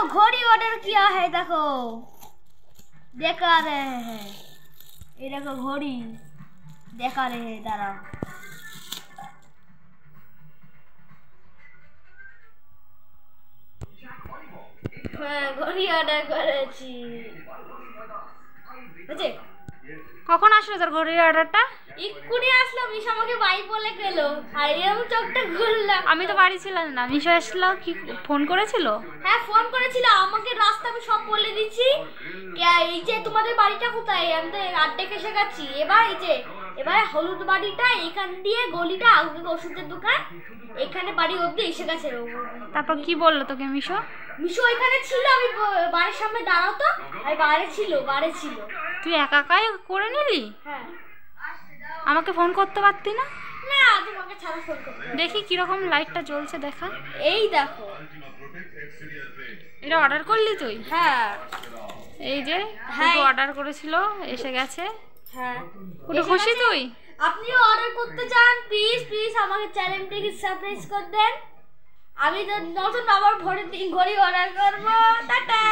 घड़ी ऑर्डर किया है, देखो देखा रहे हैं, ये देखो घड़ी देखा रहे हैं, दाঁড়াও। হ্যাঁ ঘড়ি অর্ডার করেছি। বুঝে কখন আসলো তোর ঘড়ির অর্ডারটা? এক্ষুনি আসলো, মিশা আমাকে বাই বলে গেল আর এরকম চোখটা ঘুরলাম। আমি তো বাড়ি ছিলাম না, মিশো আসলো। কি ফোন করেছিল? হ্যাঁ ফোন করেছিল, আমাকে রাস্তা আমি সব বলে দিচ্ছি। এই যে তোমাদের বাড়িটা কোথায়, আমি তো আড্ডেক এসে গেছি। এবার এই যে এবার হলুদ বাড়িটা এখান দিয়ে গলিটা ওষুধের দোকান এখানে বাড়ি অব্দি এসে গেছে। তারপর কি বললো তোকে মিশো? মিশো এখানে ছিল, আমি বাড়ির সামনে দাঁড়াতো, আমি বাড়ি ছিল। তুই একা একাই করে নিলি? হ্যাঁ। আমাকে ফোন করতে পারতি না? না তোমাকে ছাড়া ফোন করতে। দেখি কিরকম লাইটটা জ্বলছে দেখা। এই দেখো এটা অর্ডার করলি তুই? হ্যাঁ এই যে অর্ডার করেছিল, এসে গেছে। হ্যাঁ পুরো খুশি তুই? আপনিও অর্ডার করতে চান প্লিজ আমাকে চ্যানেলটিকে সাবস্ক্রাইব করে দেন। আমি তো নতুন আবার ঘড়ি অর্ডার করবো। টাটা।